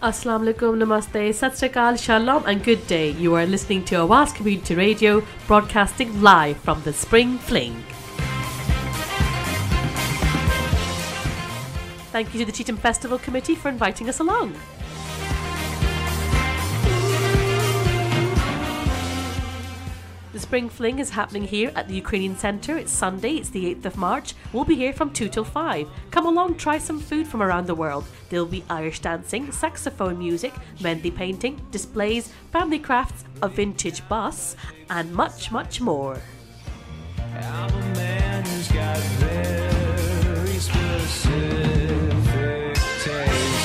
Assalamu alaikum, namaste, sat sri akal, shalom and good day. You are listening to Awaaz Community Radio, broadcasting live from the Spring Fling. Thank you to the Cheetham Festival Committee for inviting us along. The Spring Fling is happening here at the Ukrainian Centre. It's Sunday, it's the 8th of March. We'll be here from 2 till 5. Come along, try some food from around the world. There'll be Irish dancing, saxophone music, mehndi painting, displays, family crafts, a vintage bus, and much, much more. I'm a man who's got very specific taste.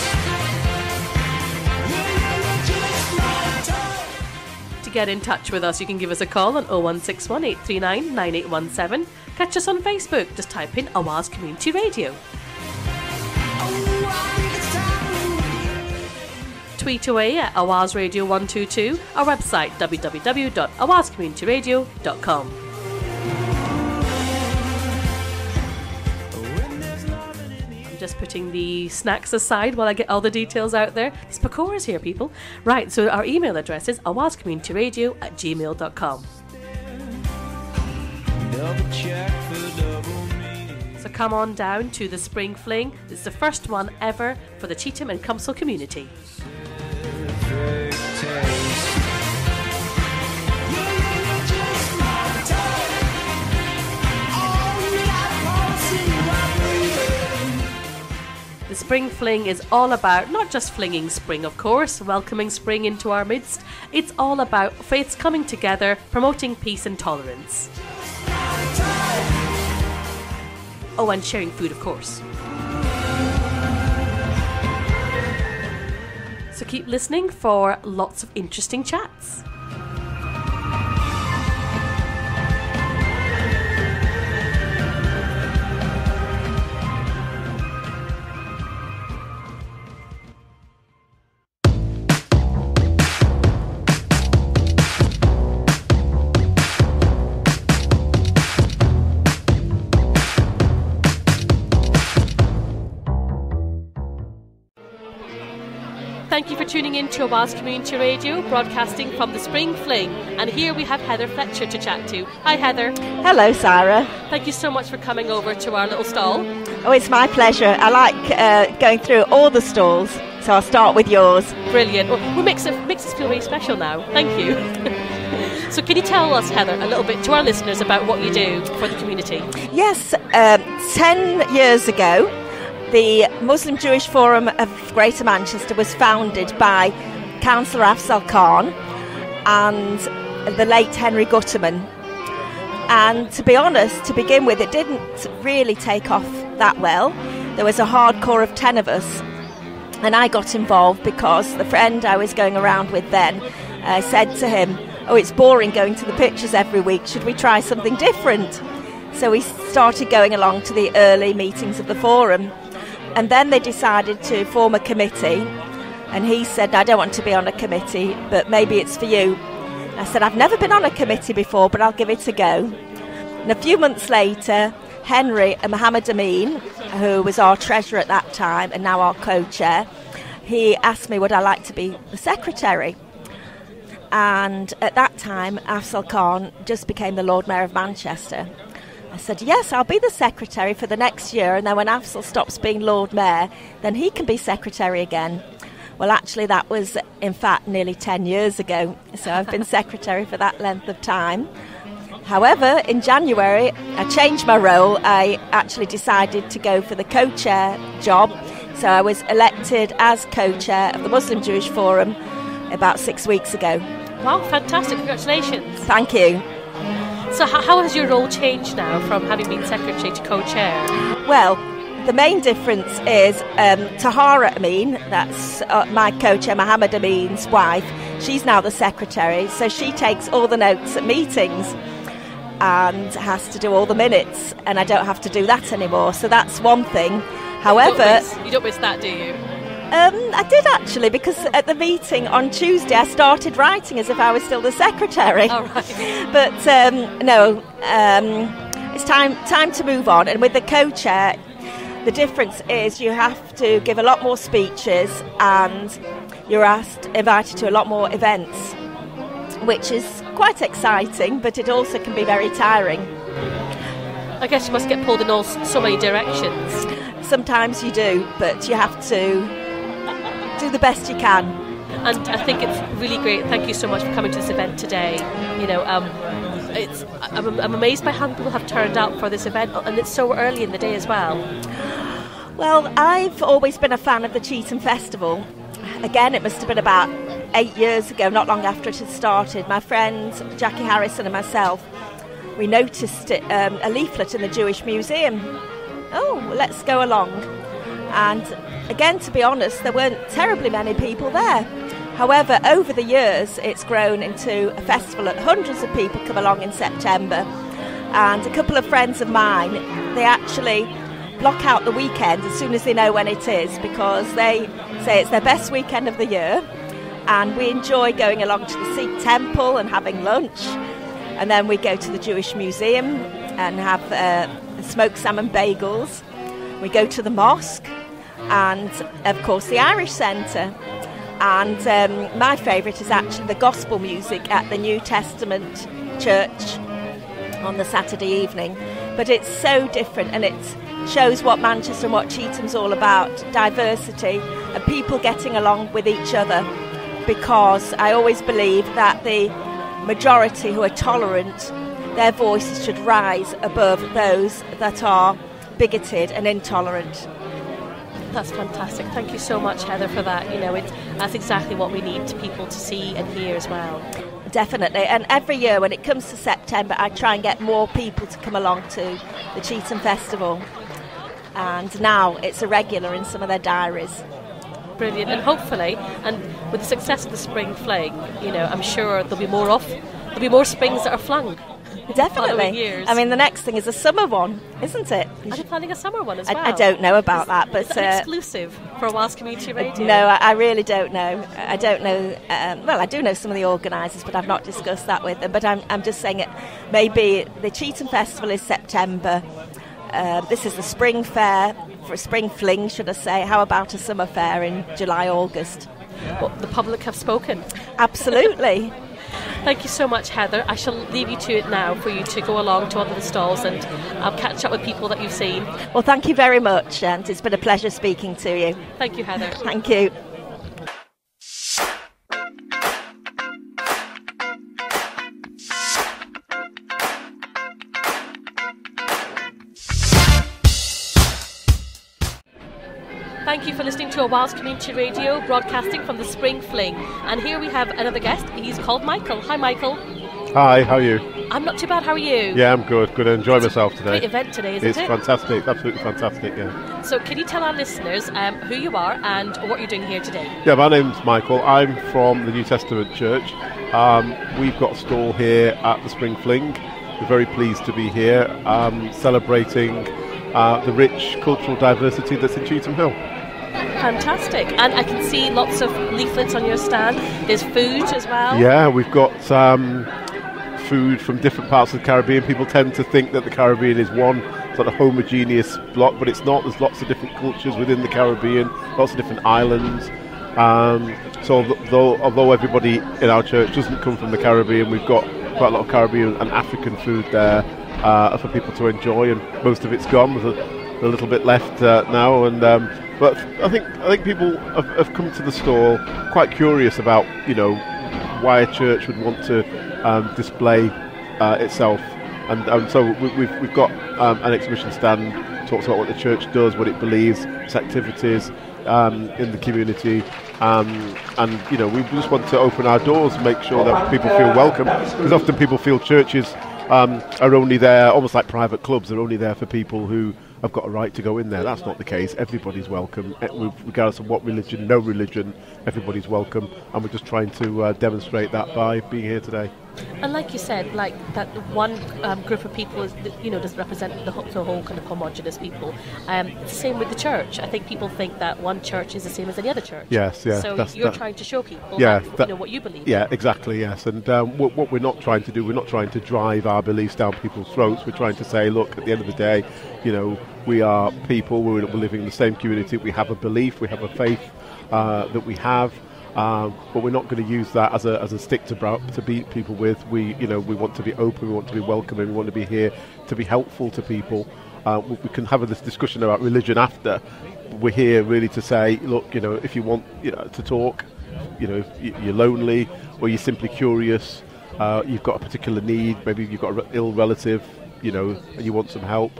To get in touch with us, you can give us a call on 0161 839 9817. Catch us on Facebook. Just type in Awaaz Community Radio. Tweet away at Awaaz Radio 122. Our website www.awaazcommunityradio.com. Just putting the snacks aside while I get all the details out there. It's Pakora's here, people. Right, so our email address is awaazcommunityradio@gmail.com. So come on down to the Spring Fling. It's the first one ever for the Cheetham and Cultural community. The Spring Fling is all about not just flinging spring, of course, welcoming spring into our midst. It's all about faiths coming together, promoting peace and tolerance. Oh, and sharing food, of course. So keep listening for lots of interesting chats. Thank you for tuning in to Awaaz Community Radio, broadcasting from the Spring Fling. And here we have Heather Fletcher to chat to. Hi, Heather. Hello, Saira. Thank you so much for coming over to our little stall. Oh, it's my pleasure. I like going through all the stalls, so I'll start with yours. Brilliant. Well, makes us feel really special now. Thank you. So can you tell us, Heather, a little bit to our listeners about what you do for the community? Yes, 10 years ago, the Muslim Jewish Forum of Greater Manchester was founded by Councillor Afzal Khan and the late Henry Gutterman. And to be honest, to begin with, it didn't really take off that well. There was a hardcore of 10 of us. And I got involved because the friend I was going around with then said to him, "Oh, it's boring going to the pictures every week. Should we try something different?" So we started going along to the early meetings of the forum. And then they decided to form a committee. And he said, "I don't want to be on a committee, but maybe it's for you." I said, "I've never been on a committee before, but I'll give it a go." And a few months later, Henry and Mohammed Amin, who was our treasurer at that time and now our co-chair, he asked me would I like to be the secretary. And at that time, Afzal Khan just became the Lord Mayor of Manchester. I said, "Yes, I'll be the secretary for the next year, and then when Afzal stops being Lord Mayor, then he can be secretary again." Well, actually, that was, in fact, nearly 10 years ago, so I've been secretary for that length of time. However, in January, I changed my role. I actually decided to go for the co-chair job, so I was elected as co-chair of the Muslim Jewish Forum about 6 weeks ago. Wow, fantastic. Congratulations. Thank you. So how has your role changed now from having been secretary to co-chair? Well, the main difference is Tahara Amin, that's my co-chair, Mohammed Amin's wife. She's now the secretary, so she takes all the notes at meetings and has to do all the minutes, and I don't have to do that anymore, so that's one thing. However... You don't miss that, do you? I did actually, because at the meeting on Tuesday I started writing as if I was still the secretary. Oh, right. But no, it's time to move on. And with the co-chair, the difference is you have to give a lot more speeches, and you're invited to a lot more events, which is quite exciting, but it also can be very tiring. I guess you must get pulled in so many directions. Sometimes you do, but you have to do the best you can. And I think it's really great. Thank you so much for coming to this event today. You know, I'm amazed by how many people have turned out for this event, and it's so early in the day as well. Well, I've always been a fan of the Cheetham Festival. Again, it must have been about 8 years ago, not long after it had started. My friend Jackie Harrison and myself, we noticed a leaflet in the Jewish Museum. Oh, well, let's go along. And again, to be honest, there weren't terribly many people there. However, over the years, it's grown into a festival that hundreds of people come along in September. And a couple of friends of mine, they actually block out the weekend as soon as they know when it is, because they say it's their best weekend of the year. And we enjoy going along to the Sikh temple and having lunch. And then we go to the Jewish Museum and have smoked salmon bagels. We go to the mosque and, of course, the Irish Centre. And my favourite is actually the gospel music at the New Testament church on the Saturday evening. But it's so different, and it shows what Manchester and what Cheetham's all about, diversity and people getting along with each other, because I always believe that the majority who are tolerant, their voices should rise above those that are bigoted and intolerant. That's fantastic. Thank you so much, Heather, for that. You know, that's exactly what we need people to see and hear as well. Definitely. And every year when it comes to September, I try and get more people to come along to the Cheetham Festival. And now it's a regular in some of their diaries. Brilliant. And hopefully, and with the success of the Spring Fling, you know, I'm sure there'll be more springs that are flung. Definitely. I mean, the next thing is a summer one, isn't it? Are you planning a summer one as well? I don't know about that, but is that an exclusive for Awaaz Community Radio? No, I really don't know. I don't know. Well, I do know some of the organisers, but I've not discussed that with them. But I'm just saying it. Maybe the Cheetham Festival is September. This is the Spring Fair, for Spring Fling, should I say. How about a summer fair in July, August? Well, the public have spoken. Absolutely. Thank you so much, Heather. I shall leave you to it now for you to go along to one of the stalls and catch up with people that you've seen. Well, thank you very much, and it's been a pleasure speaking to you. Thank you, Heather. Thank you. Thank you for listening to Awaaz Community Radio, broadcasting from the Spring Fling. And here we have another guest. He's called Michael. Hi, Michael. Hi, how are you? I'm not too bad. How are you? Yeah, I'm good. Good. I enjoy myself today. Great event today, isn't it? It's fantastic. Absolutely fantastic, yeah. So can you tell our listeners who you are and what you're doing here today? Yeah, my name's Michael. I'm from the New Testament Church. We've got a stall here at the Spring Fling. We're very pleased to be here, celebrating the rich cultural diversity that's in Cheetham Hill. Fantastic. And I can see lots of leaflets on your stand. There's food as well. Yeah, we've got food from different parts of the Caribbean. People tend to think that the Caribbean is one sort of homogeneous block, but it's not. There's lots of different cultures within the Caribbean, lots of different islands. So although everybody in our church doesn't come from the Caribbean, we've got quite a lot of Caribbean and African food there for people to enjoy, and most of it's gone. There's a little bit left now, and but I think people have come to the stall quite curious about, you know, why a church would want to display itself, and so we've got an exhibition stand talks about what the church does, what it believes, its activities in the community, and you know, we just want to open our doors and make sure that people feel welcome, because often people feel churches are only there, almost like private clubs, they're only there for people who have got a right to go in there. That's not the case. Everybody's welcome, regardless of what religion, no religion, everybody's welcome, and we're just trying to demonstrate that by being here today. And like you said, like that one group of people is, you know, doesn't represent the whole kind of homogenous people. It's the same with the church. I think people think that one church is the same as any other church. Yes, yeah. So you're trying to show people, yeah, you know, what you believe. Yeah, exactly. Yes, and what we're not trying to do, we're not trying to drive our beliefs down people's throats. We're trying to say, look, at the end of the day, you know, we are people. We're living in the same community. We have a belief. We have a faith that we have. but we're not going to use that as a stick to beat people with. We want to be open, we want to be welcoming, we want to be here to be helpful to people. We can have this discussion about religion after. We're here really to say, look, if you want to talk, if you're lonely or you're simply curious, you've got a particular need, maybe you've got an ill relative, and you want some help.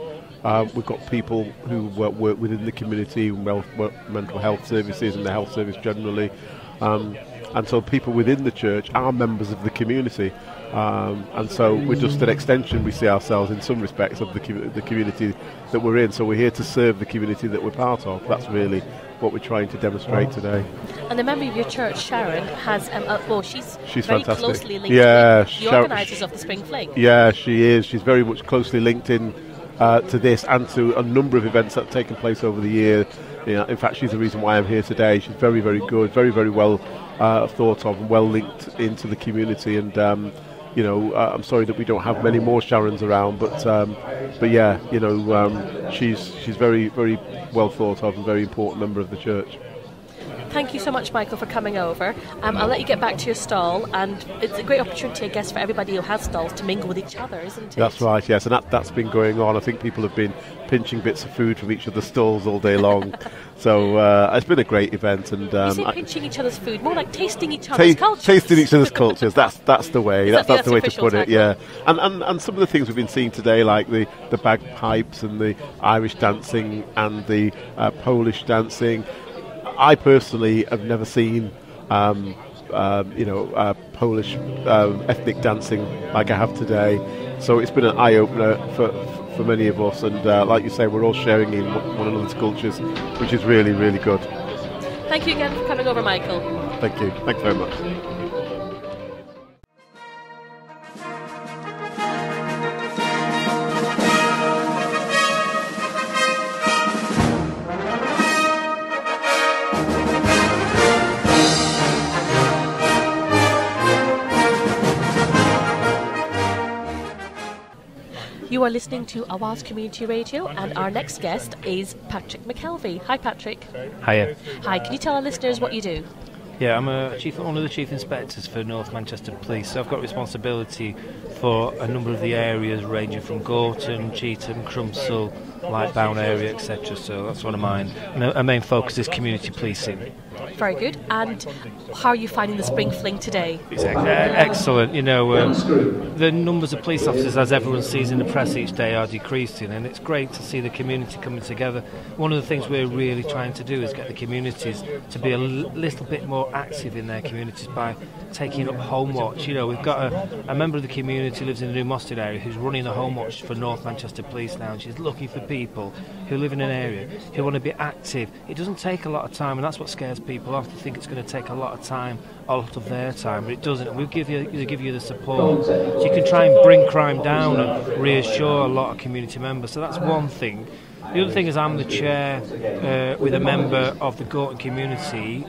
We've got people who work within the community, mental health services and the health service generally. And so people within the church are members of the community. And so we're just an extension, we see ourselves in some respects, of the community that we're in. So we're here to serve the community that we're part of. That's really what we're trying to demonstrate today. And a member of your church, Sharon, has she's very fantastic. Closely linked with the organisers of the Spring Fling. Yeah, she is. She's very much closely linked in to this and to a number of events that have taken place over the year. In fact, she's the reason why I'm here today. She's very, very good, very, very well thought of and well linked into the community. And I'm sorry that we don't have many more Sharons around, but yeah, she's very, very well thought of and very important member of the church. Thank you so much, Michael, for coming over. I'll let you get back to your stall, and it's a great opportunity, I guess, for everybody who has stalls to mingle with each other, isn't it? That's right, yes, and that's been going on. I think people have been pinching bits of food from each other's stalls all day long. So it's been a great event. And you say pinching each other's food, more like tasting each other's cultures. Tasting each other's cultures, that's the way. That's the way to put it, yeah. Tagline. And some of the things we've been seeing today, like the bagpipes and the Irish dancing and the Polish dancing. I personally have never seen, Polish ethnic dancing like I have today. So it's been an eye-opener for many of us. And like you say, we're all sharing in one another's cultures, which is really, really good. Thank you again for coming over, Michael. Thank you. Thanks very much. You are listening to Awaaz Community Radio, and our next guest is Patrick McKelvey. Hi, Patrick. Hiya. Hi, can you tell our listeners what you do? Yeah, I'm one of the chief inspectors for North Manchester Police, so I've got responsibility for a number of the areas ranging from Gorton, Cheetham, Crumpsall, Lightbourne area, etc. So that's one of mine. And our main focus is community policing. Very good. And how are you finding the Spring Fling today? It's excellent. The numbers of police officers, as everyone sees in the press each day, are decreasing, and it's great to see the community coming together. One of the things we're really trying to do is get the communities to be a little bit more active in their communities by taking up home watch. We've got a member of the community who lives in the New Mostard area who's running the home watch for North Manchester Police now, and she's looking for people who live in an area who want to be active. It doesn't take a lot of time, and that's what scares people off. They think it's going to take a lot of time, a lot of their time, but it doesn't. And we'll give you the support so you can try and bring crime down and reassure a lot of community members. So that's one thing. The other thing is I'm the chair with a member of the Gorton community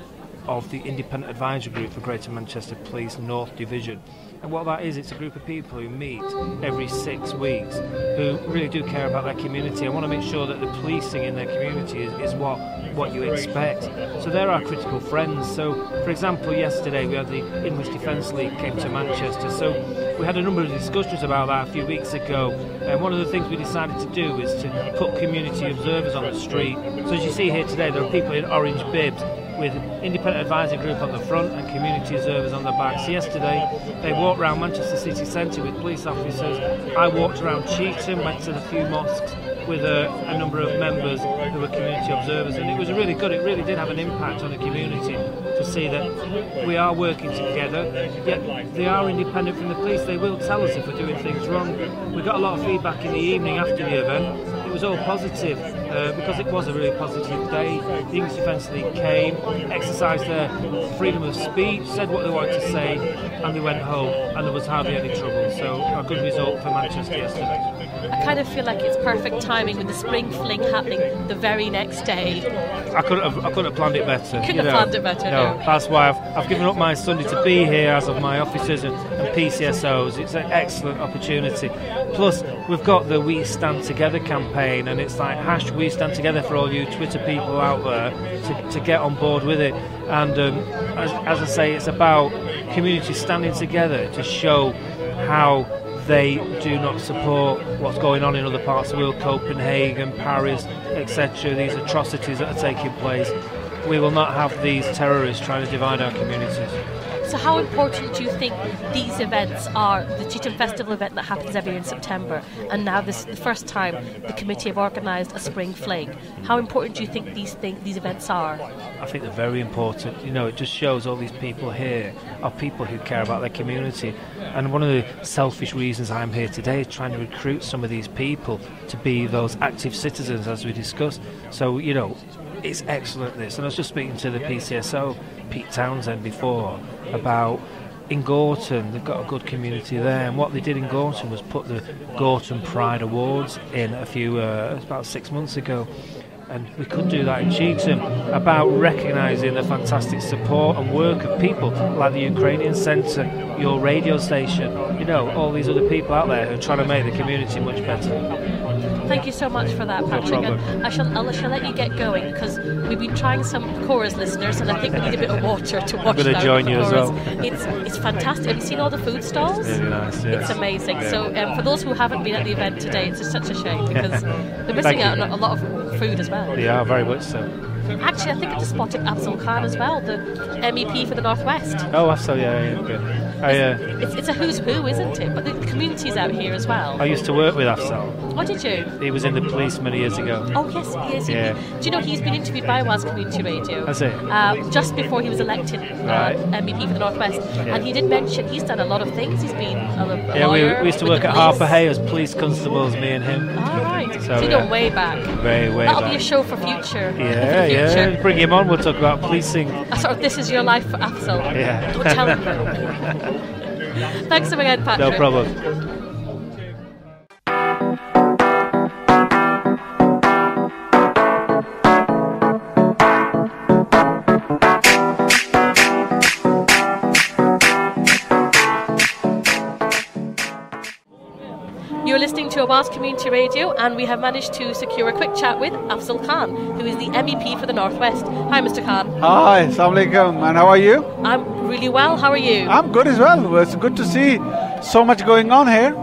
of the Independent Advisory Group for Greater Manchester Police North Division. And what that is, it's a group of people who meet every 6 weeks who really do care about their community and want to make sure that the policing in their community is what you expect. So they're our critical friends. So, for example, yesterday we had the English Defence League came to Manchester. So we had a number of discussions about that a few weeks ago. And one of the things we decided to do is to put community observers on the street. So as you see here today, there are people in orange bibs with Independent Advisory Group on the front and community observers on the back. So yesterday they walked around Manchester City Centre with police officers. I walked around Cheetham, went to the few mosques with a number of members who were community observers, and it was really good. It really did have an impact on the community to see that we are working together, yet they are independent from the police. They will tell us if we're doing things wrong. We got a lot of feedback in the evening after the event. It was all positive because it was a really positive day. The English Defence League came, exercised their freedom of speech, said what they wanted to say, and they went home, and there was hardly any trouble. So a good result for Manchester yesterday. I kind of feel like it's perfect timing with the Spring Fling happening the very next day. I couldn't have planned it better. Couldn't have planned it better, no. That's why I've given up my Sunday to be here, as of my officers and PCSOs. It's an excellent opportunity. Plus, we've got the We Stand Together campaign, and it's like # we stand together for all you Twitter people out there to get on board with it. And as I say, it's about communities standing together to show how they do not support what's going on in other parts of the world, Copenhagen, Paris, etc., these atrocities that are taking place. We will not have these terrorists trying to divide our communities. So how important do you think these events are, the Cheetham Festival event that happens every year in September, and now this is the first time the committee have organised a Spring Fling? How important do you think these events are? I think they're very important. You know, it just shows all these people here are people who care about their community. And one of the selfish reasons I'm here today is trying to recruit some of these people to be those active citizens, as we discussed. So, you know, it's excellent this. And I was just speaking to the PCSO, Pete Townsend, before, about in Gorton, they've got a good community there, and what they did in Gorton was put the Gorton Pride Awards in about 6 months ago, and we could do that in Cheetham, about recognising the fantastic support and work of people like the Ukrainian Centre, your radio station, you know, all these other people out there who are trying to make the community much better. Thank you so much for that, Patrick. No problem. And I shall let you get going, because we've been trying some pakoras, listeners, and I think we need a bit of water to wash I'm going to join you as well. It's fantastic. Have you seen all the food stalls? Really nice, yes. It's amazing. Yeah. So for those who haven't been at the event today, it's just such a shame, because they're missing out on a lot of food as well. They are, very much so. Actually, I think I just spotted Afzal Khan as well, the MEP for the North West. Oh, Afzal, yeah, good. It's a who's who, isn't it? But the community's out here as well. I used to work with Afzal. Oh, did you? He was in the police many years ago. Oh, yes, he is. Yeah. Do you know he's been interviewed by Awaaz Community Radio? Has he? Just before he was elected MEP for the North West. Yeah. And he did mention he's done a lot of things. He's been a lawyer. we used to work at Harper Hay as police constables, me and him. All right. So you know, way back. Way That'll back. be a show for future. Yeah, yeah. Bring him on. We'll talk about policing. Sort of, this is your life for Afzal. Yeah. Don't tell him. Thanks again, Patrick. No problem. You're listening to Awaaz Community Radio, and we have managed to secure a quick chat with Afzal Khan, who is the MEP for the North West. Hi, Mr. Khan. Hi, Assalamu alaikum, and how are you? I'm really well. How are you? I'm good as well. It's good to see so much going on here.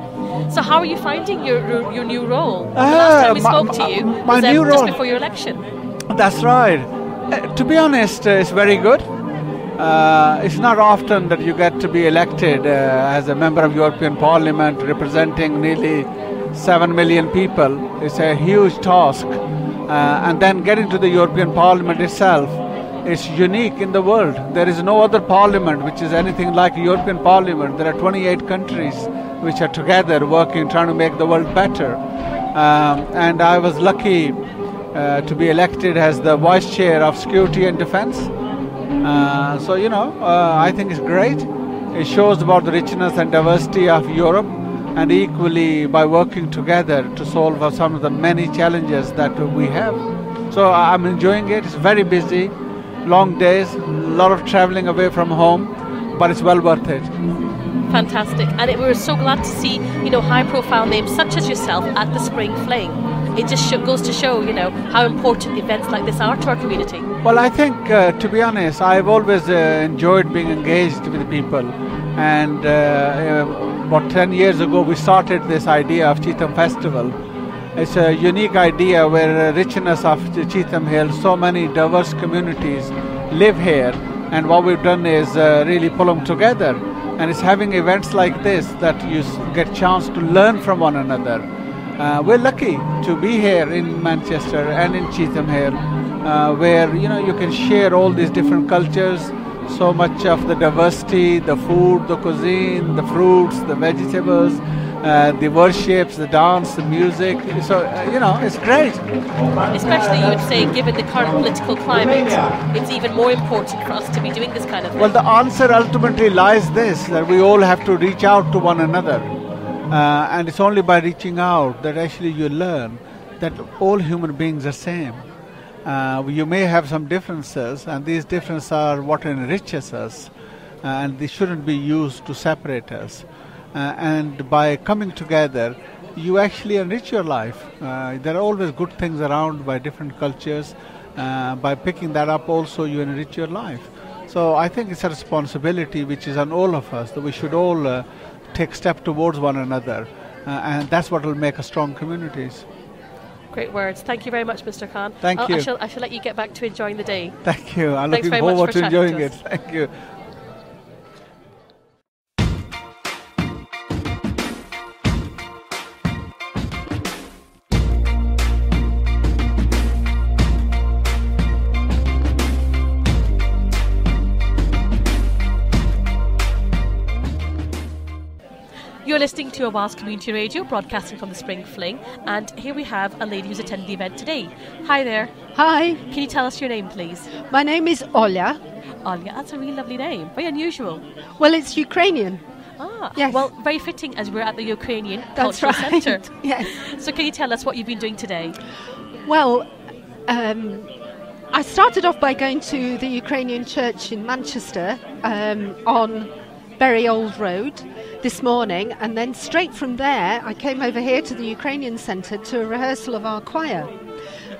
So how are you finding your new role? The last time we spoke to you was just before your election. That's right. To be honest, it's very good. It's not often that you get to be elected as a member of European Parliament representing nearly 7 million people. It's a huge task. And then getting to the European Parliament itself is unique in the world. There is no other parliament which is anything like a European Parliament. There are 28 countries which are together working, trying to make the world better. And I was lucky to be elected as the Vice Chair of Security and Defence. So, I think it's great. It shows about the richness and diversity of Europe, and equally by working together to solve some of the many challenges that we have. So I'm enjoying it. It's very busy, long days, a lot of traveling away from home, but it's well worth it. Fantastic. And we were so glad to see, high-profile names such as yourself at the Spring Fling. It just goes to show, how important events like this are to our community. Well, I think, to be honest, I've always enjoyed being engaged with people. And about 10 years ago, we started this idea of Cheetham Festival. It's a unique idea where the richness of Cheetham Hill, so many diverse communities live here. And what we've done is really pull them together. And it's having events like this that you get a chance to learn from one another. We're lucky to be here in Manchester and in Cheetham Hill, where you can share all these different cultures, so much of the diversity, the food, the cuisine, the fruits, the vegetables, the worships, the dance, the music. So it's great. Especially, you would say, given the current political climate, it's even more important for us to be doing this kind of thing. Well, the answer ultimately lies this: that we all have to reach out to one another. And it's only by reaching out that actually you learn that all human beings are same. You may have some differences, and these differences are what enriches us, and they shouldn't be used to separate us. And by coming together, you actually enrich your life. There are always good things around by different cultures. By picking that up also you enrich your life. So I think it's a responsibility which is on all of us, that we should all take step towards one another, and that's what will make us strong communities. Great words. Thank you very much, Mr. Khan. Thank you. I shall let you get back to enjoying the day. Thank you. I'm Thanks looking very much forward for to enjoying chatting it. to us. Thank you. You're listening to Awaaz Community Radio, broadcasting from the Spring Fling, and here we have a lady who's attended the event today. Hi there. Hi, Can you tell us your name, please? my name is Olya. Olya, that's a really lovely name. Very unusual. Well, it's Ukrainian. Ah, Yes. well, very fitting as we're at the Ukrainian That's Cultural right. Centre. Yes. So can you tell us what you've been doing today? Well, I started off by going to the Ukrainian church in Manchester on Bury Old Road this morning, and then straight from there I came over here to the Ukrainian Centre to a rehearsal of our choir.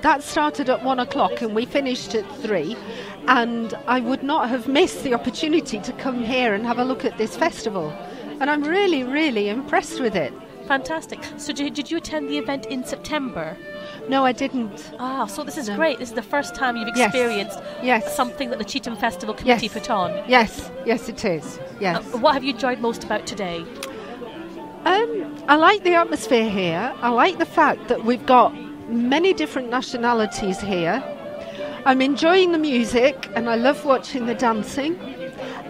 That started at 1 o'clock and we finished at 3, and I would not have missed the opportunity to come here and have a look at this festival, and I'm really, really impressed with it. Fantastic. So did you attend the event in September? No, I didn't. Ah, so this is No. great. This is the first time you've Yes. experienced Yes. something that the Cheetham Festival Committee Yes. put on. Yes, yes it is. Yes. What have you enjoyed most about today? I like the atmosphere here. I like the fact that we've got many different nationalities here. I'm enjoying the music and I love watching the dancing.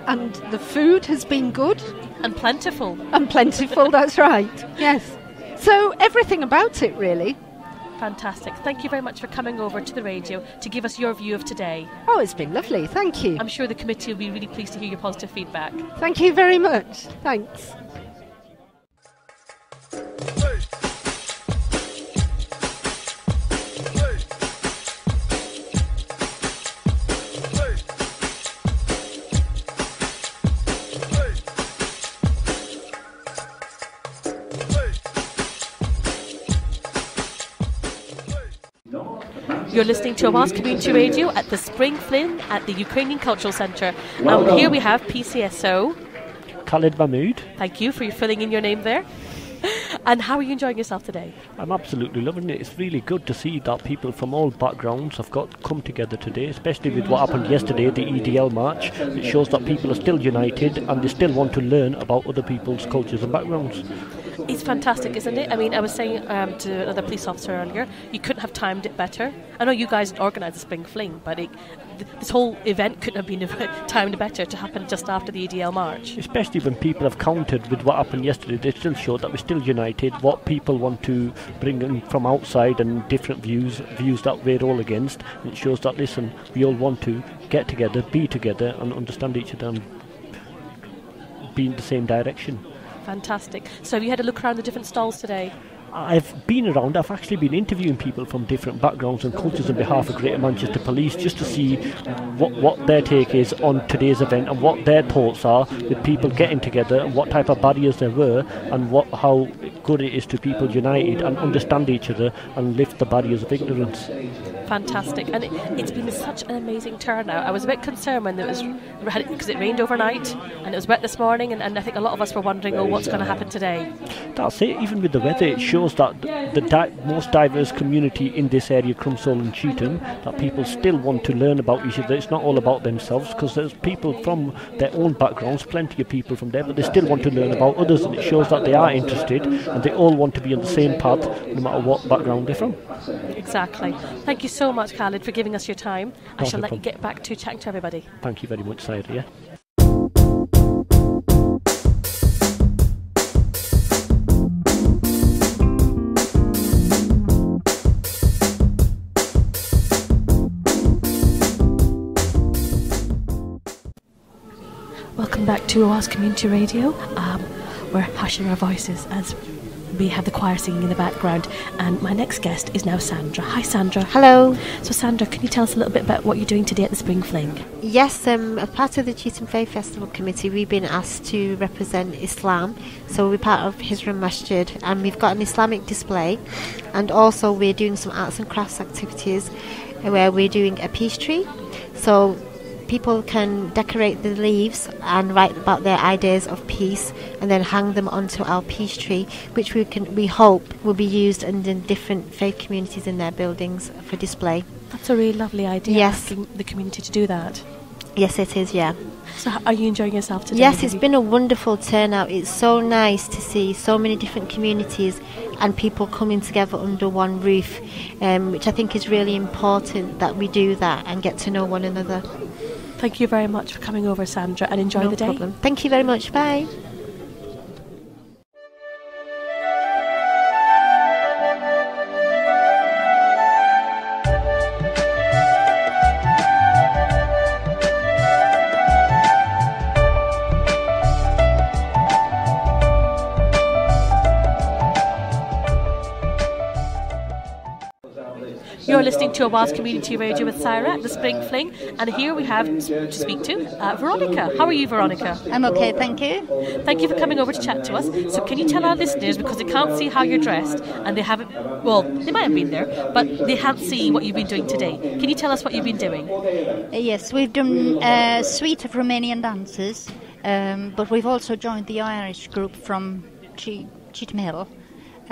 And the food has been good And plentiful. and plentiful, that's right. Yes. So everything about it really. Fantastic. Thank you very much for coming over to the radio to give us your view of today. Oh, it's been lovely. Thank you. I'm sure the committee will be really pleased to hear your positive feedback. Thank you very much. Thanks. You're listening to Awaaz Community Radio at the Spring Fling at the Ukrainian Cultural Centre. And here we have PCSO. Khalid Mahmood. Thank you for filling in your name there. And how are you enjoying yourself today? I'm absolutely loving it. It's really good to see that people from all backgrounds have got come together today, especially with what happened yesterday, the EDL march. It shows that people are still united and they still want to learn about other people's cultures and backgrounds. It's fantastic, isn't it? I mean, I was saying to another police officer earlier, you couldn't have timed it better. I know you guys organised the Spring Fling, but this whole event couldn't have been timed better to happen just after the EDL march. Especially when people have countered with what happened yesterday, they still show that we're still united, what people want to bring in from outside and different views that we're all against. It shows that, listen, we all want to get together, be together and understand each other and be in the same direction. Fantastic. So have you had a look around the different stalls today? I've been around, I've actually been interviewing people from different backgrounds and cultures on behalf of Greater Manchester Police just to see what their take is on today's event and what their thoughts are with people getting together and what type of barriers there were and how good it is to people united and understand each other and lift the barriers of ignorance. Fantastic. And it's been such an amazing turnout. I was a bit concerned when because it rained overnight and it was wet this morning, and I think a lot of us were wondering, what's going to happen today? That's it. Even with the weather, it shows that the most diverse community in this area, Crumsall and Cheetham, that people still want to learn about each other. It's not all about themselves, because there's people from their own backgrounds, plenty of people from there, but they still want to learn about others, and it shows that they are interested and they all want to be on the same path no matter what background they're from. Exactly. Thank you so much, Khalid, for giving us your time. I Not shall a let you problem. get back to chatting to everybody. Thank you very much, Saira. Yeah? Welcome back to Awaaz Community Radio. We're hushing our voices as we have the choir singing in the background, and my next guest is now Sandra. Hi Sandra. Hello. So Sandra, can you tell us a little bit about what you're doing today at the Spring Fling? Yes, as part of the Cheetham Festival Committee, we've been asked to represent Islam. So we're part of Hizram Masjid, and we've got an Islamic display, and also we're doing some arts and crafts activities where we're doing a peace tree. So people can decorate the leaves and write about their ideas of peace and then hang them onto our peace tree, which we hope will be used in different faith communities in their buildings for display. That's a really lovely idea, yes. Asking the community to do that. Yes, it is, yeah. So are you enjoying yourself today? Yes, it's been a wonderful turnout. It's so nice to see so many different communities and people coming together under one roof, which I think is really important that we do that and get to know one another. Thank you very much for coming over, Sandra, and enjoy the day. No problem. Thank you very much. Bye. You're listening to Awaaz Community Radio with Saira at the Spring Fling, and here we have to speak to Veronica. How are you, Veronica? I'm okay, thank you. Thank you for coming over to chat to us. So can you tell our listeners, because they can't see how you're dressed, and they haven't, well, they might have been there, but they can't see what you've been doing today. Can you tell us what you've been doing? Yes, we've done a suite of Romanian dances, but we've also joined the Irish group from Cheetham Hill.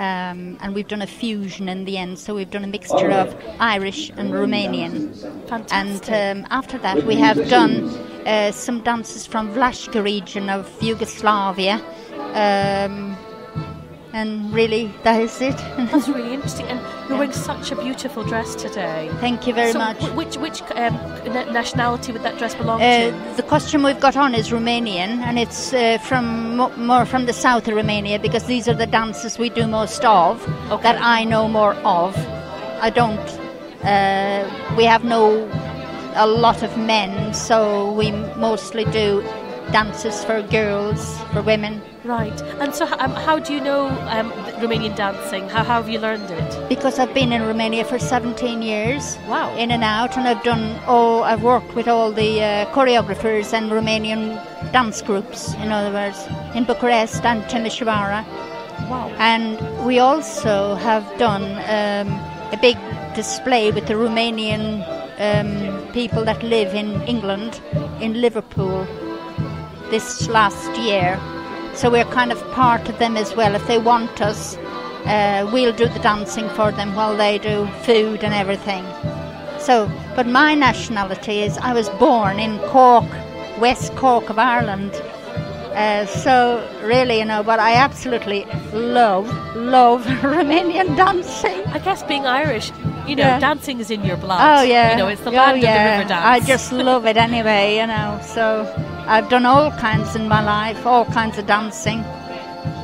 And we've done a fusion in the end, so we've done a mixture of Irish and Romanian. Fantastic. And after that we have done some dances from Vlaška region of Yugoslavia, and really that is it. That's really interesting, and you're wearing such a beautiful dress today. Thank you very much. Which nationality would that dress belong to? The costume we've got on is Romanian, and it's more from the south of Romania, because these are the dances we do most of, that I know more of. I don't. We have a lot of men, so we mostly do dances for girls, for women. Right. And so how do you know Romanian dancing? How have you learned it? Because I've been in Romania for 17 years. Wow. In and out, and I've worked with all the choreographers and Romanian dance groups, in other words, in Bucharest and Timișoara. Wow. And we also have done a big display with the Romanian people that live in England, in Liverpool, this last year. So we're kind of part of them as well. If they want us, we'll do the dancing for them while they do food and everything. So, but my nationality is, I was born in Cork, West Cork of Ireland. So really, but I absolutely love Romanian dancing. I guess being Irish, dancing is in your blood. Oh yeah. It's the land of the river dance. I just love it anyway, so I've done all kinds in my life, all kinds of dancing,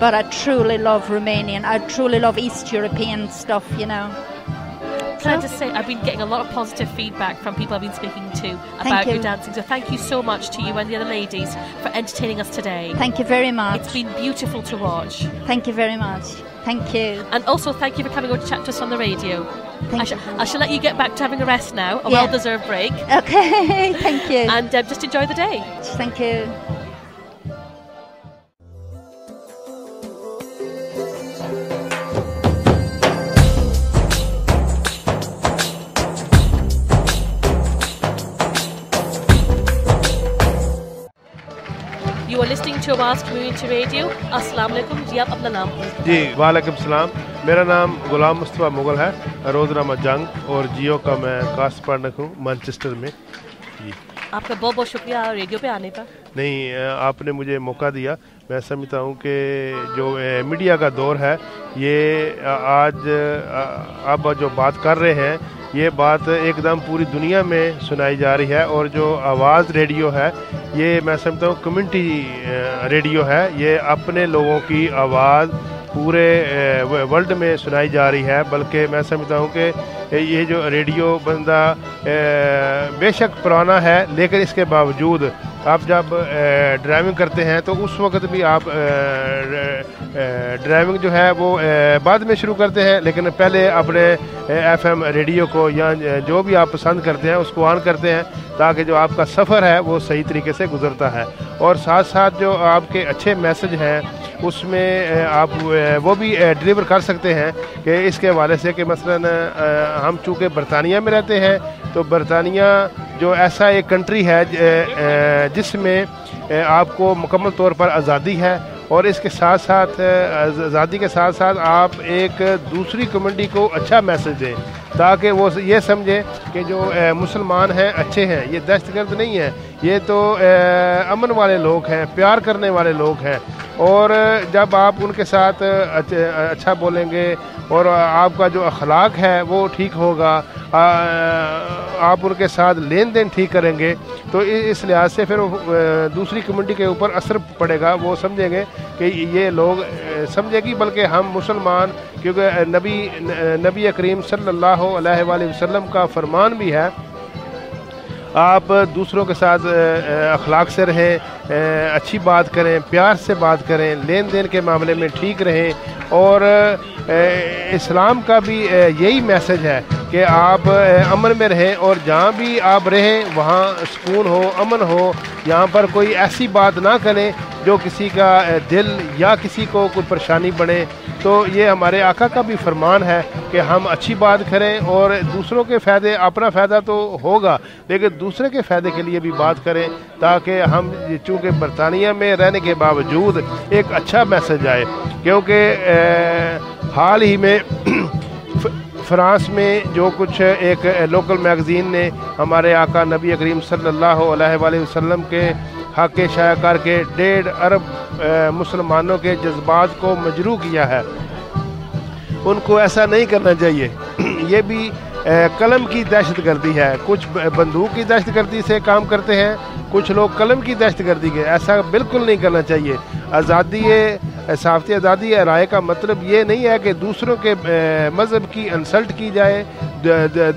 but I truly love Romanian. I truly love East European stuff, Can I just say, I've been getting a lot of positive feedback from people I've been speaking to about your dancing. So thank you so much to you and the other ladies for entertaining us today. Thank you very much. It's been beautiful to watch. Thank you very much. Thank you. And also thank you for coming over to chat to us on the radio. I shall let you get back to having a rest now, a well-deserved break. Okay, thank you. And just enjoy the day. Thank you. You are listening to Awaaz Community Radio. Assalamu alaikum. जी आप अपना नाम जी वालेकुम सलाम मेरा नाम गुलाम मुस्तफा मुगल है रोज़नामा जंग और जियो का मैं कास्ट पार्टनर हूँ मैनचेस्टर में जी आपका बहुत बहुत शुक्रिया रेडियो पे आने का नहीं आपने मुझे मौका दिया मैं समझता हूँ कि जो मीडिया का दौर है ये आज आप जो बात कर रहे हैं ये बात एकदम पूरी दुनिया में सुनाई जा रही है और जो आवाज़ रेडियो है ये मैं समझता हूँ कम्युनिटी रेडियो है ये अपने लोगों की आवाज़ पूरे वर्ल्ड में सुनाई जा रही है बल्कि मैं समझता हूँ कि ये जो रेडियो बंदा बेशक पुराना है लेकिन इसके बावजूद آپ جب ڈرائیونگ کرتے ہیں تو اس وقت بھی آپ ڈرائیونگ جو ہے وہ بعد میں شروع کرتے ہیں, لیکن پہلے اپنے FM ریڈیو کو یا جو بھی آپ پسند کرتے ہیں اس کو آن کرتے ہیں تاکہ جو آپ کا سفر ہے وہ صحیح طریقے سے گزرتا ہے. اور ساتھ ساتھ جو آپ کے اچھے میسج ہیں اس میں آپ وہ بھی ڈلیور کر سکتے ہیں کہ اس کے حوالے سے کہ مثلا ہم چونکہ برطانیہ میں رہتے ہیں تو برطانیہ جو ایسا ایک کنٹری ہے جس میں آپ کو مکمل طور پر آزادی ہے, اور اس کے ساتھ ساتھ آزادی کے ساتھ ساتھ آپ ایک دوسری کمیونٹی کو اچھا میسج دیں تاکہ وہ یہ سمجھے کہ جو مسلمان ہیں اچھے ہیں, یہ دہشت گرد نہیں ہیں, یہ تو امن والے لوگ ہیں, پیار کرنے والے لوگ ہیں. اور جب آپ ان کے ساتھ اچھا بولیں گے اور آپ کا جو اخلاق ہے وہ ٹھیک ہوگا, آپ ان کے ساتھ لین دین ٹھیک کریں گے تو اس لحاظ سے پھر دوسری کمیونٹی کے اوپر اثر پڑے گا. وہ سمجھیں گے کہ یہ لوگ سمجھے گی بلکہ ہم مسلمان, کیونکہ نبی کریم صلی اللہ علیہ وآلہ وسلم کا فرمان بھی ہے آپ دوسروں کے ساتھ اخلاق سے رہیں, اچھی بات کریں, پیار سے بات کریں, لین دین کے معاملے میں ٹھیک رہیں. اور اسلام کا بھی یہی میسج ہے کہ آپ امن میں رہیں اور جہاں بھی آپ رہیں وہاں سکون ہو, امن ہو, یہاں پر کوئی ایسی بات نہ کریں جو کسی کا دل یا کسی کو کوئی پریشانی بنے. تو یہ ہمارے آقا کا بھی فرمان ہے کہ ہم اچھی بات کریں اور دوسروں کے فائدے, اپنا فائدہ تو ہوگا لیکن دوسرے کے فائدے کے لیے بھی بات کریں تاکہ ہم چونکہ برطانیہ میں رہنے کے باوجود ایک اچھا میسج آئے. کیونکہ حال ہی میں فرانس میں جو کچھ ایک لوکل میگزین نے ہمارے آقا نبی کریم صلی اللہ علیہ وآلہ وسلم کے حق شائع کر کے 1.5 ارب مسلمانوں کے جذبات کو مجروح کیا ہے. ان کو ایسا نہیں کرنا چاہیے. یہ بھی قلم کی دہشت گردی ہے. کچھ بندوق کی دہشت گردی سے کام کرتے ہیں, کچھ لوگ قلم کی دہشت گردی کے. ایسا بالکل نہیں کرنا چاہیے. آزادی صحافتی آزادی رائے کا مطلب یہ نہیں ہے کہ دوسروں کے مذہب کی انسلٹ کی جائے,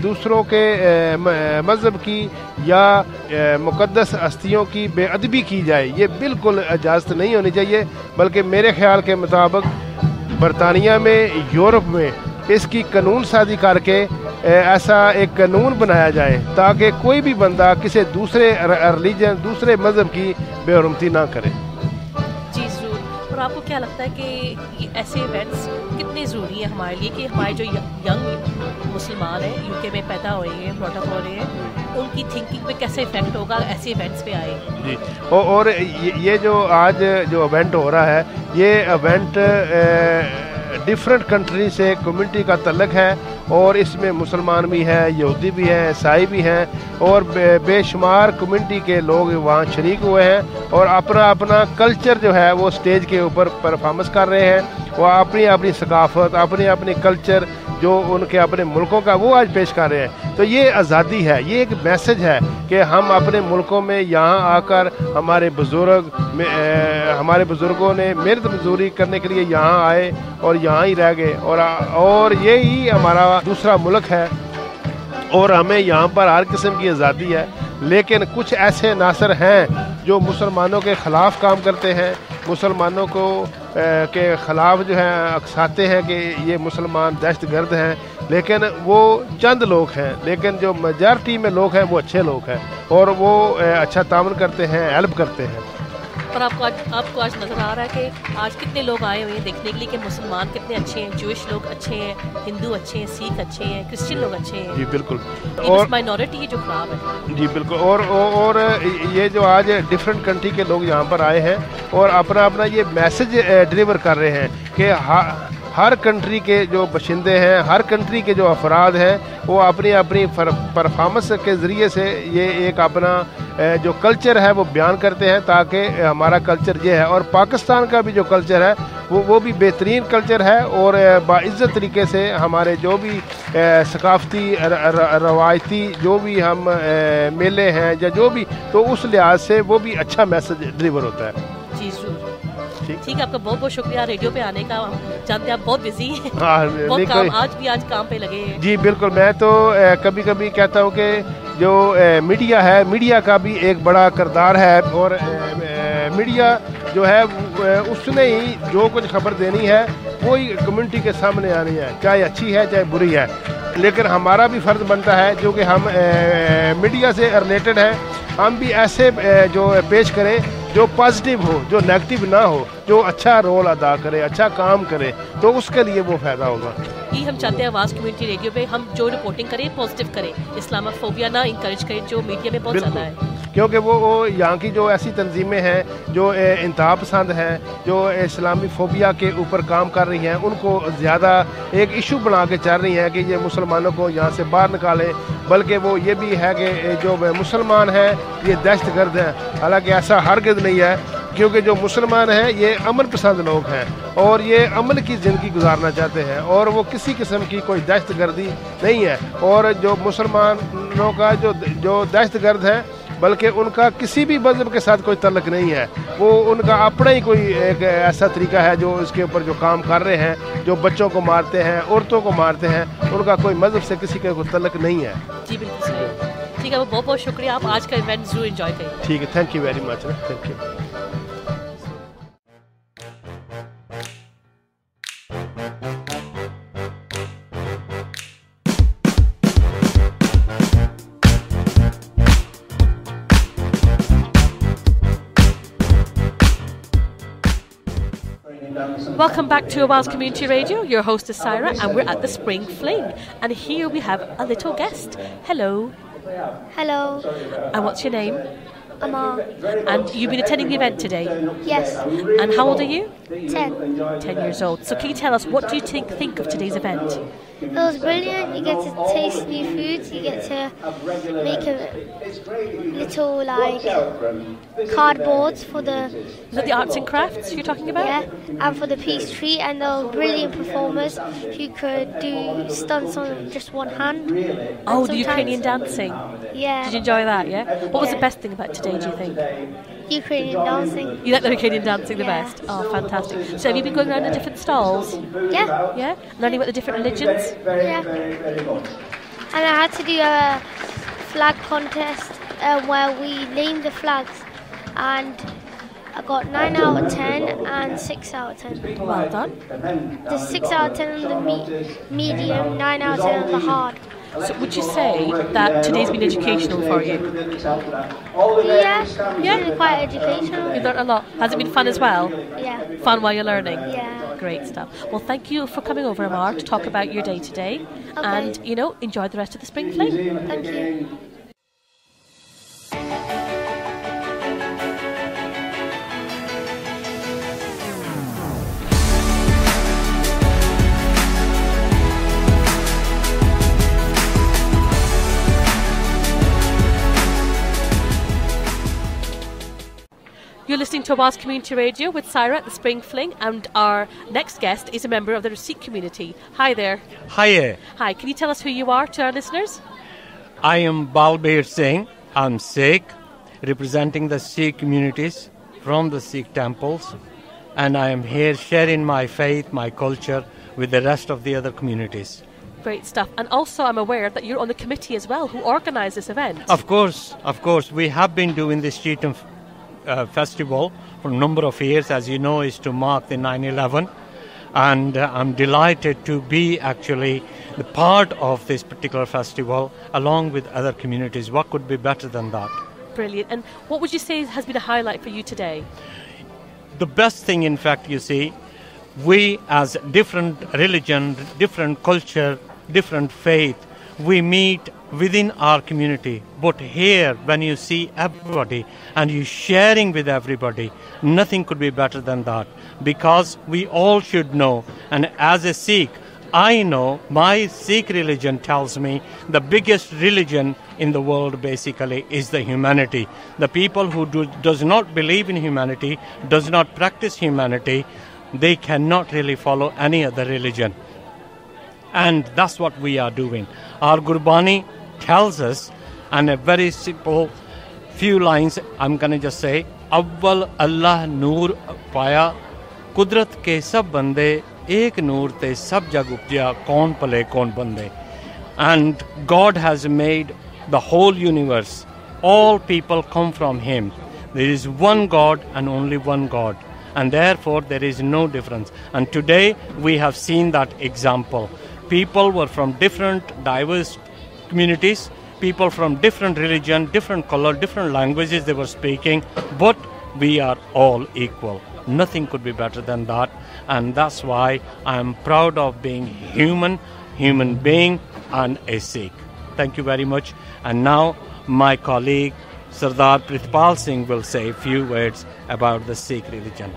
دوسروں کے مذہب کی یا مقدس ہستیوں کی بے ادبی کی جائے. یہ بالکل اجازت نہیں ہونی چاہیے. بلکہ میرے خیال کے مطابق برطانیہ میں, یورپ میں اس کی قانون سازی کر کے ایسا ایک قانون بنایا جائے تاکہ کوئی بھی بندہ کسی دوسرے ریلیجن, دوسرے مذہب کی بے حرمتی نہ کرے. جی ضرور. اور آپ کو کیا لگتا ہے کہ ایسے ایونٹس کتنے ضروری ہیں ہمارے لیے کہ ہمارے جو ینگ مسلمان ہیں یو کے میں پیدا ہوئے ہیں, براٹ اپ ہو رہے ہیں, ان کی تھنکنگ پہ کیسے افیکٹ ہوگا ایسے ایونٹس پہ آئے؟ جی. اور یہ جو آج جو ایونٹ ہو رہا ہے یہ ایونٹ ڈفرینٹ کنٹری سے کمیونٹی کا تعلق ہے اور اس میں مسلمان بھی ہیں, یہودی بھی ہیں, عیسائی بھی ہیں اور بے شمار کمیونٹی کے لوگ وہاں شریک ہوئے ہیں اور اپنا اپنا کلچر جو ہے وہ سٹیج کے اوپر پرفارمنس کر رہے ہیں. وہ اپنی اپنی ثقافت, اپنی اپنی کلچر جو ان کے اپنے ملکوں کا وہ آج پیش کر رہے ہیں. تو یہ آزادی ہے, یہ ایک میسج ہے کہ ہم اپنے ملکوں میں یہاں آ کر ہمارے بزرگوں نے محنت مزدوری کرنے کے لیے یہاں آئے اور یہاں ہی رہ گئے اور یہی ہمارا دوسرا ملک ہے اور ہمیں یہاں پر ہر قسم کی آزادی ہے. لیکن کچھ ایسے عناصر ہیں جو مسلمانوں کے خلاف کام کرتے ہیں, مسلمانوں کو کے خلاف جو ہے اکساتے ہیں کہ یہ مسلمان دہشت گرد ہیں. لیکن وہ چند لوگ ہیں, لیکن جو میجارٹی میں لوگ ہیں وہ اچھے لوگ ہیں اور وہ اچھا تعاون کرتے ہیں, ہیلپ کرتے ہیں. اور آپ کو آج نظر آ رہا ہے کہ آج کتنے لوگ آئے ہوئے ہیں دیکھنے کے لیے کہ مسلمان کتنے اچھے ہیں, جوئش لوگ اچھے ہیں, ہندو اچھے ہیں, سکھ اچھے ہیں, کرسچن لوگ اچھے ہیں. جی بالکل. اور مائنورٹی جو خراب ہے. جی بالکل. اور یہ جو آج ڈفرینٹ کنٹری کے لوگ یہاں پر آئے ہیں اور اپنا اپنا یہ میسج ڈلیور کر رہے ہیں کہ ہر کنٹری کے جو باشندے ہیں, ہر کنٹری کے جو افراد ہیں وہ اپنی اپنی پرفارمنس کے ذریعے سے یہ ایک اپنا جو کلچر ہے وہ بیان کرتے ہیں تاکہ ہمارا کلچر یہ ہے. اور پاکستان کا بھی جو کلچر ہے وہ بھی بہترین کلچر ہے اور باعزت طریقے سے ہمارے جو بھی ثقافتی روایتی جو بھی ہم میلے ہیں یا جو بھی, تو اس لحاظ سے وہ بھی اچھا میسج ڈلیور ہوتا ہے. جی ضرور. ٹھیک ہے, آپ کا بہت بہت شکریہ ریڈیو پہ آنے کا. ہم جانتے ہیں آپ بہت بزی ہیں, بہت کام, آج کام پہ لگے ہیں. جی بالکل. میں تو کبھی کبھی کہتا ہوں کہ जो मीडिया है, मीडिया का भी एक बड़ा किरदार है और मीडिया जो है उसने ही जो कुछ खबर देनी है वही कम्युनिटी के सामने आनी है, चाहे अच्छी है चाहे बुरी है। लेकिन हमारा भी फ़र्ज़ बनता है जो कि हम मीडिया से रिलेटेड हैं, हम भी ऐसे जो पेश करें जो पॉजिटिव हो, जो नेगेटिव ना हो, जो अच्छा रोल अदा करे, अच्छा काम करे, तो उसके लिए वो फ़ायदा होगा। ये हम चाहते हैं आवाज़ कम्युनिटी रेडियो पे हम जो रिपोर्टिंग करें पॉजिटिव करें, इस्लामोफोबिया ना इंकरेज करें जो मीडिया में बहुत ज़्यादा है। क्योंकि वो यहाँ की जो ऐसी तंजीमें हैं जो इंतहा पसंद हैं, जो इस्लामी फोबिया के ऊपर काम कर रही हैं, उनको ज़्यादा एक इशू बना के चल रही हैं कि ये मुसलमानों को यहाँ से बाहर निकालें, बल्कि वो ये भी है कि जो मुसलमान हैं ये दहशतगर्द हैं। हालांकि ऐसा हरगिज़ नहीं है, क्योंकि जो मुसलमान हैं ये अमन पसंद लोग हैं और ये अमन की ज़िंदगी गुजारना चाहते हैं और वो किसी किस्म की कोई दहशतगर्दी नहीं है। और जो मुसलमानों का जो दहशतगर्द है, बल्कि उनका किसी भी मज़हब के साथ कोई तल्लुक़ नहीं है, वो उनका अपना ही कोई एक ऐसा तरीका है जो इसके ऊपर जो काम कर रहे हैं, जो बच्चों को मारते हैं, औरतों को मारते हैं, उनका कोई मज़हब से किसी का कोई तल्लुक़ नहीं है। जी बिल्कुल सही। ठीक है, वो बहुत बहुत शुक्रिया, आप आज का इवेंट ज़रूर एंजॉय करें। ठीक है, thank you very much, thank you. Welcome back to Awaaz Community Radio. Your host is Saira and we're at the Spring Fling. And here we have a little guest. Hello. Hello. And what's your name? Amar. And you've been attending the event today? Yes. And how old are you? 10. 10 years old. So can you tell us, what do you think of today's event? It was brilliant. You get to taste new foods. You get to make a little cardboards for the... Is that the arts and crafts you're talking about? Yeah, and for the peace tree, and they were brilliant performers who could do stunts on just one hand. Oh, the Ukrainian dancing. Yeah. Did you enjoy that, yeah? What was the best thing about today, do you think? Ukrainian dancing. You like the Ukrainian dancing the best? Oh, fantastic. So have you been going around to different stalls? Yeah. Yeah? Learning about the different religions? Yeah. And I had to do a flag contest where we named the flags, and I got 9 out of 10 and 6 out of 10. Well done. The 6 out of 10 on the medium, 9 out of 10 on the hard. So would you say that today's been educational for you? Yeah, really quite educational. You've learned a lot. Has it been fun as well? Yeah. Fun while you're learning? Yeah. Great stuff. Well, thank you for coming over, Amar, to talk about your day today. Okay. And, enjoy the rest of the Spring Fling. Thank you. You're listening to Awaaz Community Radio with Saira at the Spring Fling, and our next guest is a member of the Sikh community. Hi there. Hiya. Hi, can you tell us who you are to our listeners? I am Balbir Singh. I'm Sikh, representing the Sikh communities from the Sikh temples, and I am here sharing my faith, my culture with the rest of the other communities. Great stuff. And also I'm aware that you're on the committee as well who organised this event. Of course. We have been doing this Cheetham Festival for a number of years, as you know, is to mark the 9/11, and I'm delighted to be actually the part of this particular festival along with other communities. What could be better than that? Brilliant. And what would you say has been a highlight for you today? The best thing, in fact, you see, we as different religion, different culture, different faith, we meet within our community. But here, when you see everybody and you sharing with everybody, nothing could be better than that. Because we all should know, and as a Sikh, I know my Sikh religion tells me the biggest religion in the world basically is the humanity. The people who does not believe in humanity, does not practice humanity, they cannot really follow any other religion. And that's what we are doing. Our Gurbani tells us, and a very simple few lines, I'm going to just say, Awwal Allah Noor Paya, Kudrat ke sab bande, ek noor te sab jag upja, kaun pale kaun bande. And God has made the whole universe. All people come from Him. There is one God and only one God, and therefore there is no difference. And today we have seen that example. People were from different diverse communities, people from different religion, different color, different languages they were speaking, but we are all equal. Nothing could be better than that, and that's why I am proud of being human being and a Sikh. Thank you very much. And now my colleague Sardar Prithpal Singh will say a few words about the Sikh religion.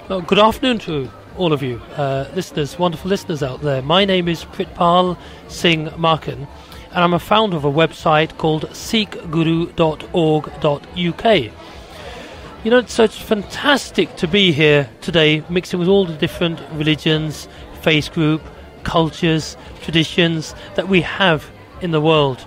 Well, good afternoon to all of you, listeners, wonderful listeners out there. My name is Prithpal Singh Markan, and I'm a founder of a website called sikhguru.org.uk. You know, so it's fantastic to be here today, mixing with all the different religions, faith group, cultures, traditions that we have in the world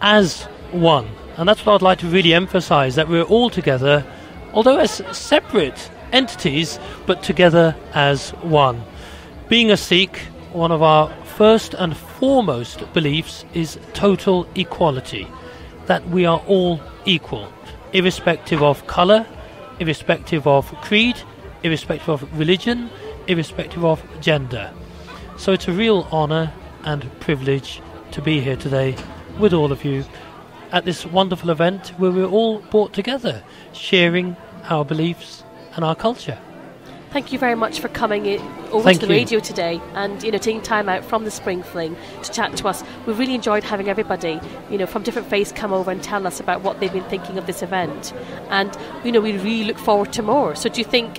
as one. And that's what I'd like to really emphasize, that we're all together, although as separate entities, but together as one. Being a Sikh, one of our first and foremost beliefs is total equality, that we are all equal, irrespective of colour, irrespective of creed, irrespective of religion, irrespective of gender. So it's a real honour and privilege to be here today with all of you at this wonderful event where we're all brought together, sharing our beliefs and our culture. Thank you very much for coming over to the radio today and, you know, taking time out from the Spring Fling to chat to us. We've really enjoyed having everybody, you know, from different faiths come over and tell us about what they've been thinking of this event. And, you know, we really look forward to more. So do you think,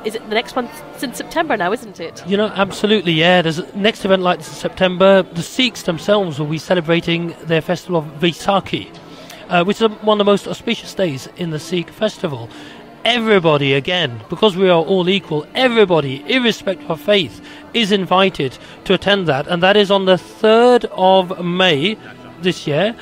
is it the next one in September now, isn't it? You know, absolutely, yeah. There's a next event like this in September. The Sikhs themselves will be celebrating their festival of Vaisakhi, which is one of the most auspicious days in the Sikh festival. Everybody, again, because we are all equal, everybody, irrespective of faith, is invited to attend that, and that is on the 3rd of May this year,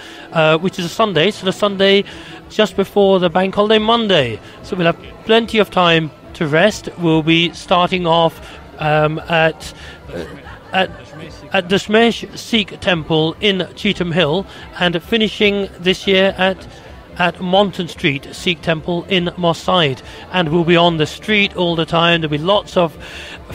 which is a Sunday, so the Sunday just before the Bank Holiday Monday. So we'll have plenty of time to rest. We'll be starting off at the Smesh Sikh Temple in Cheetham Hill, and finishing this year at Monton Street Sikh Temple in Moss Side, and we'll be on the street all the time. There'll be lots of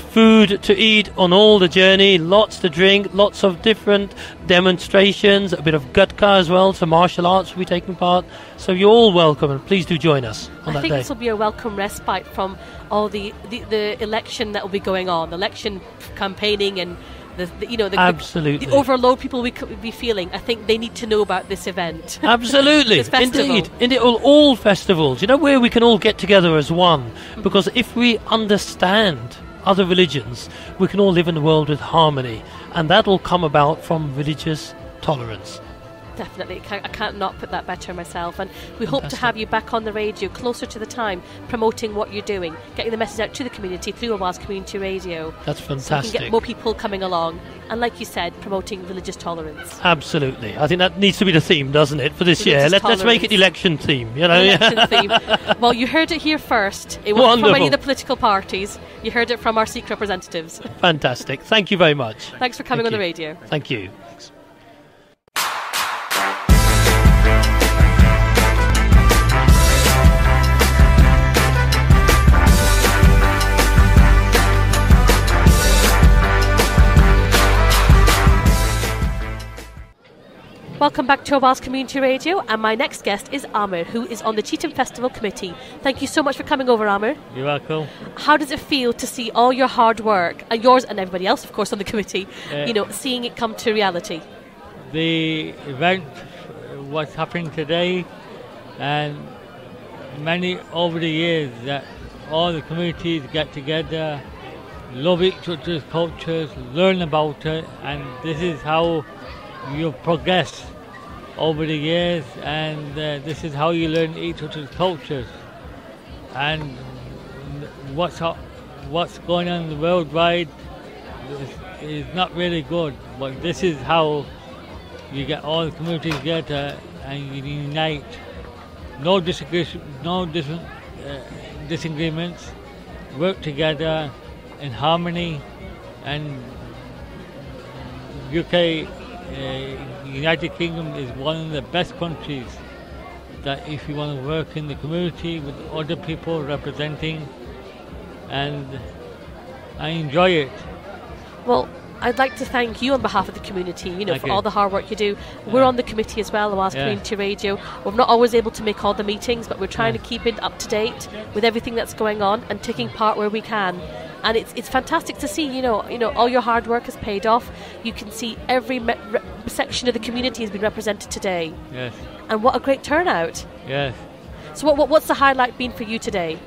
food to eat on all the journey, lots to drink, lots of different demonstrations, a bit of gutka as well, so martial arts will be taking part. So you're all welcome, and please do join us on that day. I think this will be a welcome respite from all the election that will be going on, election campaigning and absolutely. The overload people we could be feeling. I think they need to know about this event. Absolutely. Indeed, all festivals, you know, where we can all get together as one. Because if we understand other religions, we can all live in the world with harmony, and that will come about from religious tolerance. Definitely, I can't not put that better myself. And we hope to have you back on the radio closer to the time, promoting what you're doing, getting the message out to the community through Awaaz Community Radio. That's fantastic. So we can get more people coming along, and like you said, promoting religious tolerance. Absolutely, I think that needs to be the theme, doesn't it, for this year? Let's make it the election theme. You know, election theme. Well, you heard it here first. It wasn't from any of the political parties. You heard it from our Sikh representatives. Fantastic. Thank you very much. Thanks for coming on the radio. Thank you. Welcome back to Awaaz Community Radio, and my next guest is Amir, who is on the Cheetham Festival Committee. Thank you so much for coming over, Amir. You're welcome. How does it feel to see all your hard work, yours and everybody else, of course, on the committee, seeing it come to reality? The event, what's happening today, and many over the years that all the communities get together, love each other's cultures, learn about it, and this is how you progress over the years, and this is how you learn each other's cultures. And what's going on worldwide is not really good, but this is how you get all the communities together and you unite. No disagreements, work together in harmony, and UK United Kingdom is one of the best countries that if you want to work in the community with other people representing, and I enjoy it. Well, I'd like to thank you on behalf of the community, Thank for you. all the hard work you do. We're on the committee as well, Awaaz Community Radio. We're not always able to make all the meetings, but we're trying to keep it up to date with everything that's going on and taking part where we can. And it's fantastic to see, all your hard work has paid off. You can see every section of the community has been represented today. Yes. And what a great turnout. Yes. So what's the highlight been for you today?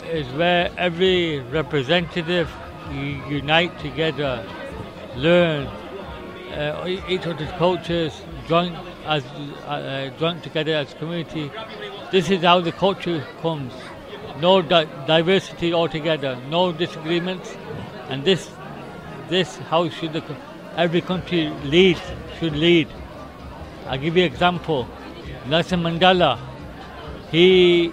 Is where every representative unite together, learn each other's cultures, join together as community. This is how the culture comes. No diversity altogether, no disagreements, and this how should every country should lead. I'll give you an example. Nelson Mandela, he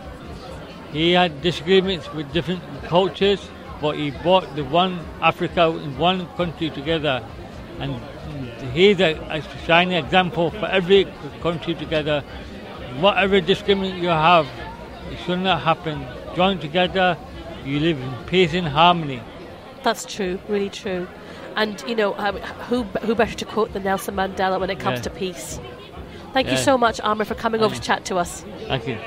had disagreements with different cultures, but he brought the one Africa in one country together, and he's a shining example for every country together. Whatever disagreement you have, it should not happen. Join together, you live in peace and harmony. That's true, really true. And who better to quote than Nelson Mandela when it comes to peace? Thank you so much, Amr, for coming over to chat to us. Thank you.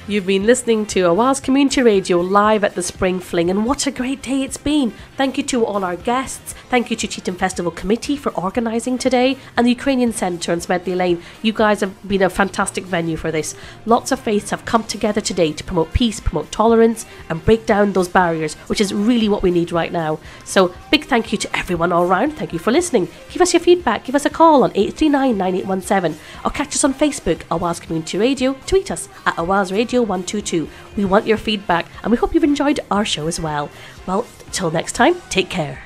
You've been listening to Awaaz Community Radio live at the Spring Fling, and what a great day it's been. Thank you to all our guests. Thank you to Cheetham Festival Committee for organising today, and the Ukrainian Centre in Smedley Lane. You guys have been a fantastic venue for this. Lots of faiths have come together today to promote peace, promote tolerance, and break down those barriers, which is really what we need right now. So big thank you to everyone all round. Thank you for listening. Give us your feedback. Give us a call on 839 9817, or catch us on Facebook, Awaaz Community Radio. Tweet us at Awaaz Radio 122. We want your feedback, and we hope you've enjoyed our show as well. Well, till next time, take care.